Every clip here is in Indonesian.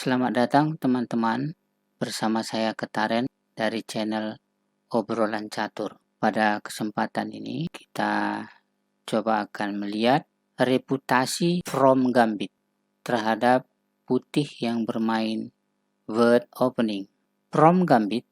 Selamat datang teman-teman, bersama saya Ketaren dari channel Obrolan Catur. Pada kesempatan ini kita coba akan melihat reputasi From Gambit terhadap putih yang bermain word opening. From Gambit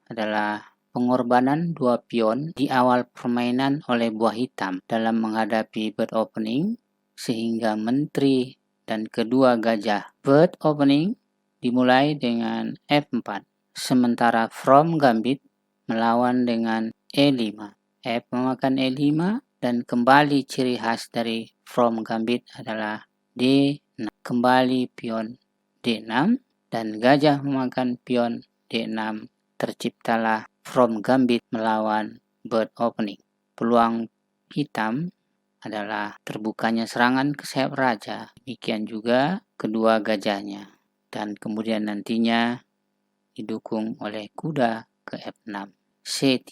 adalah pengorbanan dua pion di awal permainan oleh buah hitam dalam menghadapi bird opening sehingga menteri dan kedua gajah bird opening dimulai dengan F4. Sementara From Gambit melawan dengan E5. F memakan E5 dan kembali ciri khas dari From Gambit adalah D6. Kembali pion D6 dan gajah memakan pion D6. Terciptalah From Gambit melawan bird opening. Peluang hitam adalah terbukanya serangan ke sayap raja. Demikian juga kedua gajahnya. Dan kemudian nantinya didukung oleh kuda ke F6. C3,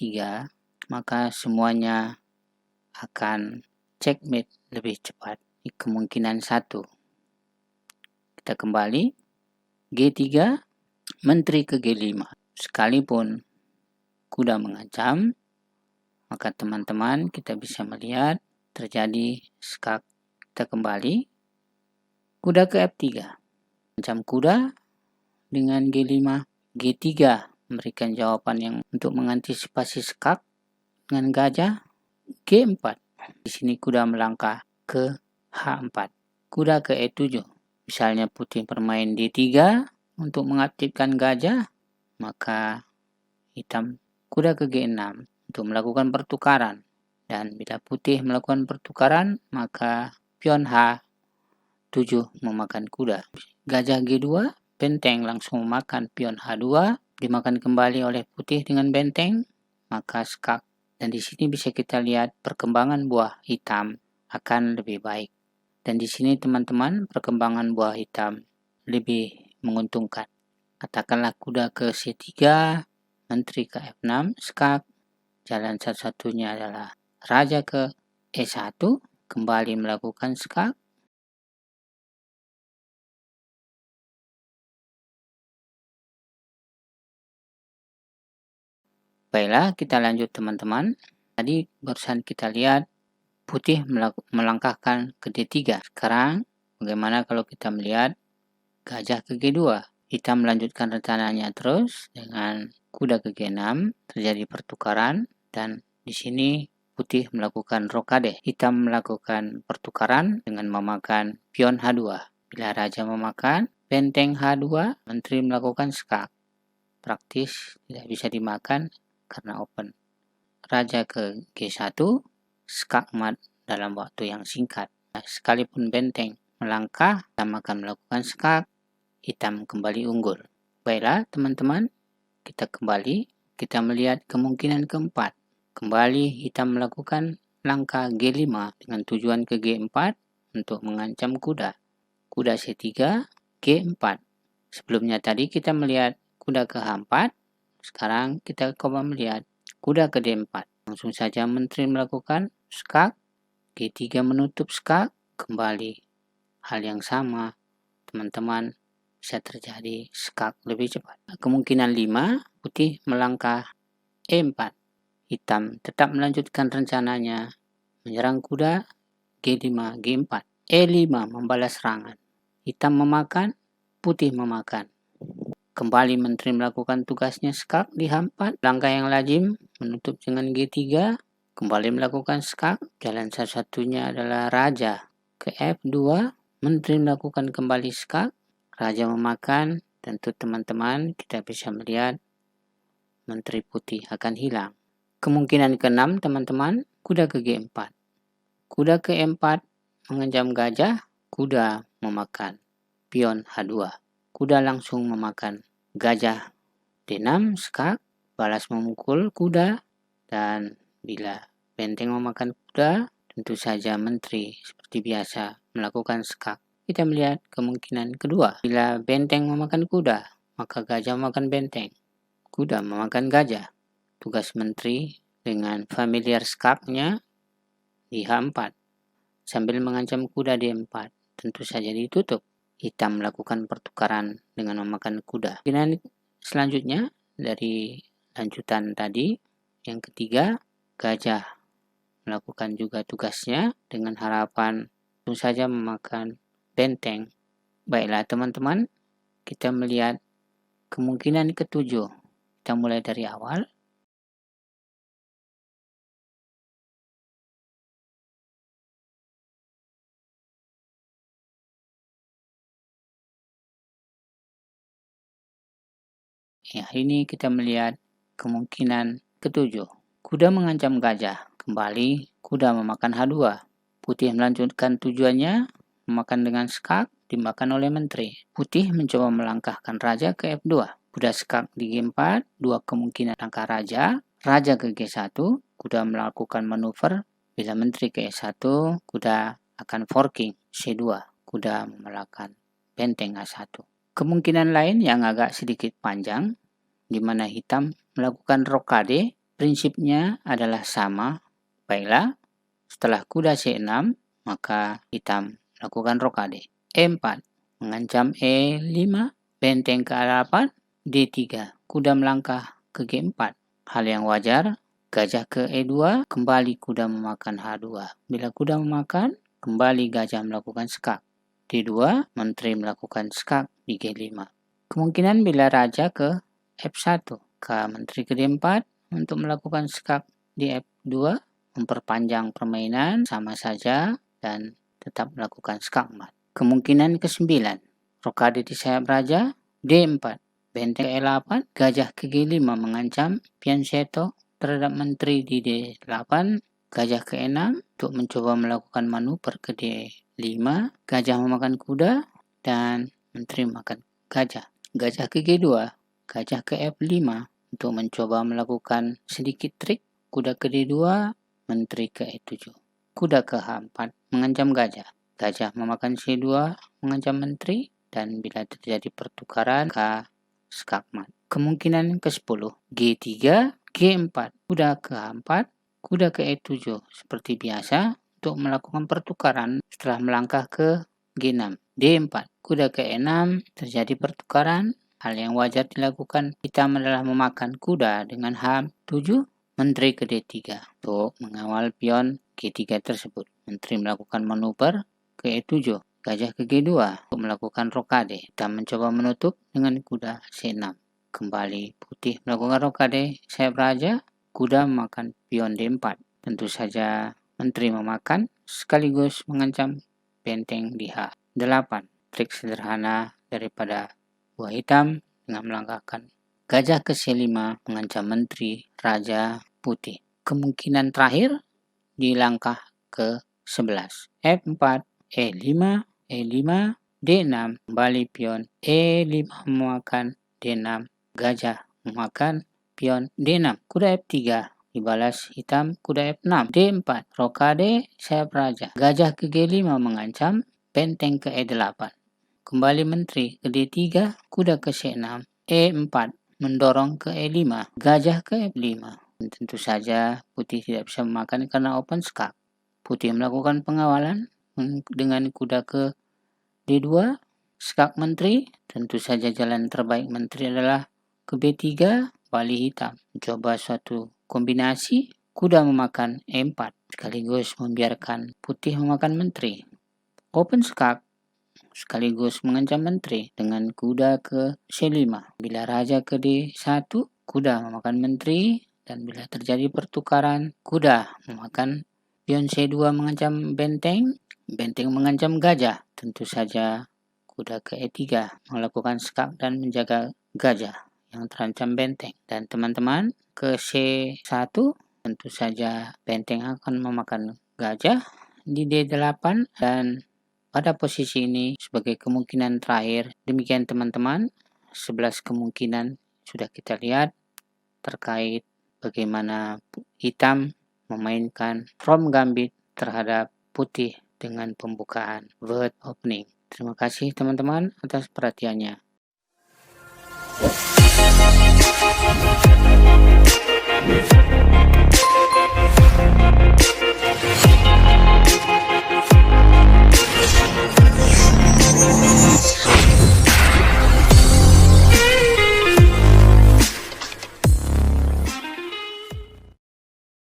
maka semuanya akan checkmate lebih cepat. Kemungkinan 1. Kita kembali. G3, menteri ke G5. Sekalipun kuda mengancam, maka teman-teman kita bisa melihat terjadi skak. Kita kembali. Kuda ke F3. Ancam kuda dengan G5. G3 memberikan jawaban yang untuk mengantisipasi skak dengan gajah. G4. Di sini kuda melangkah ke H4. Kuda ke E7. Misalnya putih bermain D3 untuk mengaktifkan gajah, maka hitam kuda ke G6 untuk melakukan pertukaran. Dan bila putih melakukan pertukaran, maka pion H7 memakan kuda. Gajah G2, benteng langsung memakan pion H2, dimakan kembali oleh putih dengan benteng, maka skak. Dan di sini bisa kita lihat perkembangan buah hitam akan lebih baik. Dan di sini teman-teman perkembangan buah hitam lebih menguntungkan. Katakanlah kuda ke C3, menteri ke F6, skak. Jalan satu-satunya adalah raja ke E1, kembali melakukan skak. Baiklah, kita lanjut teman-teman. Tadi barusan kita lihat putih melangkahkan ke D3. Sekarang bagaimana kalau kita melihat gajah ke G2? Hitam melanjutkan rencananya terus dengan kuda ke G6, terjadi pertukaran dan di sini putih melakukan rokade. Hitam melakukan pertukaran dengan memakan pion H2. Bila raja memakan benteng H2, menteri melakukan skak. Praktis tidak bisa dimakan karena open. Raja ke G1, skak mat dalam waktu yang singkat. Sekalipun benteng melangkah, hitam akan melakukan skak, hitam kembali unggul. Baiklah teman-teman, kita kembali, kita melihat kemungkinan keempat. Kembali hitam melakukan langkah G5 dengan tujuan ke G4 untuk mengancam kuda. Kuda C3, G4. Sebelumnya tadi kita melihat kuda ke H4, sekarang kita coba melihat kuda ke D4. Langsung saja menteri melakukan skak, G3 menutup skak, kembali. Hal yang sama, teman-teman, bisa terjadi skak lebih cepat. Kemungkinan 5, putih melangkah E4. Hitam tetap melanjutkan rencananya, menyerang kuda G5, G4. E5 membalas serangan. Hitam memakan, putih memakan. Kembali menteri melakukan tugasnya skak di H4. Langkah yang lazim menutup dengan G3. Kembali melakukan skak. Jalan satu-satunya adalah raja ke F2. Menteri melakukan kembali skak. Raja memakan. Tentu teman-teman kita bisa melihat menteri putih akan hilang. Kemungkinan ke-6 teman-teman, kuda ke G4. Kuda ke E4 mengancam gajah. Kuda memakan pion H2. Kuda langsung memakan gajah D6, skak, balas memukul kuda, dan bila benteng memakan kuda, tentu saja menteri seperti biasa melakukan skak. Kita melihat kemungkinan kedua. Bila benteng memakan kuda, maka gajah memakan benteng. Kuda memakan gajah. Tugas menteri dengan familiar skaknya di H4 sambil mengancam kuda D4. Tentu saja ditutup. hitam melakukan pertukaran dengan memakan kuda. Kemungkinan selanjutnya dari lanjutan tadi, yang ketiga, gajah melakukan juga tugasnya dengan harapan tentu saja memakan benteng. Baiklah teman-teman, kita melihat kemungkinan ketujuh. Kita mulai dari awal. Ya, ini kita melihat kemungkinan ketujuh. Kuda mengancam gajah. Kembali, kuda memakan H2. Putih melanjutkan tujuannya, memakan dengan skak, dimakan oleh menteri. Putih mencoba melangkahkan raja ke F2. Kuda skak di G4, dua kemungkinan langkah raja. Raja ke G1, kuda melakukan manuver. Bila menteri ke E1, kuda akan forking C2. Kuda melakukan benteng A1. Kemungkinan lain yang agak sedikit panjang, di mana hitam melakukan rokade, prinsipnya adalah sama. Baiklah, setelah kuda C6, maka hitam melakukan rokade. E4, mengancam E5, benteng ke A8, D3, kuda melangkah ke G4. Hal yang wajar, gajah ke E2, kembali kuda memakan H2. Bila kuda memakan, kembali gajah melakukan skak. D2, menteri melakukan skak di G5. Kemungkinan bila raja ke F1, ke menteri ke D4 untuk melakukan skak di F2, memperpanjang permainan sama saja dan tetap melakukan skak mat. Kemungkinan ke-9, rokade di sayap raja, D4, benteng ke E8, gajah ke G5 mengancam fianchetto terhadap menteri di D8, gajah ke E6 untuk mencoba melakukan manuver ke D5, gajah memakan kuda, dan menteri makan gajah. Gajah ke G2, gajah ke F5 untuk mencoba melakukan sedikit trik, kuda ke D2, menteri ke E7. Kuda ke H4 mengancam gajah. Gajah memakan C2 mengancam menteri, dan bila terjadi pertukaran ke skakmat. Kemungkinan ke-10, G3, G4, kuda ke H4, kuda ke E7 seperti biasa untuk melakukan pertukaran setelah melangkah ke G6. D4, kuda ke E6, terjadi pertukaran. Hal yang wajar dilakukan hitam adalah memakan kuda dengan H7, menteri ke D3 untuk mengawal pion G3 tersebut. Menteri melakukan manuver ke E7, gajah ke G2 untuk melakukan rokade. Hitam mencoba menutup dengan kuda C6. Kembali putih melakukan rokade sayap raja, kuda memakan pion D4. Tentu saja menteri memakan sekaligus mengancam benteng di H8. Trik sederhana daripada buah hitam dengan melangkahkan gajah ke C5 mengancam menteri raja putih. Kemungkinan terakhir di langkah ke-11. F4, E5, E5, D6, kembali pion E5 memakan D6, gajah memakan pion D6, kuda F3 dibalas hitam, kuda F6, D4, rokade sayap raja, gajah ke G5 mengancam benteng ke E8, kembali menteri ke D3, kuda ke C6, E4 mendorong ke E5, gajah ke F5. Tentu saja putih tidak bisa memakan karena open skak. Putih melakukan pengawalan dengan kuda ke D2, skak menteri. Tentu saja jalan terbaik menteri adalah ke B3, bali hitam. Coba suatu kombinasi, kuda memakan E4 sekaligus membiarkan putih memakan menteri. Open skak sekaligus mengancam menteri dengan kuda ke C5. Bila raja ke D1, kuda memakan menteri, dan bila terjadi pertukaran, kuda memakan pion C2 mengancam benteng, benteng mengancam gajah. Tentu saja kuda ke E3 melakukan skak dan menjaga gajah yang terancam benteng. Dan teman-teman ke C1, tentu saja benteng akan memakan gajah di D8, dan pada posisi ini sebagai kemungkinan terakhir. Demikian teman-teman, 11 kemungkinan sudah kita lihat terkait bagaimana hitam memainkan from gambit terhadap putih dengan pembukaan word opening. Terima kasih teman-teman atas perhatiannya.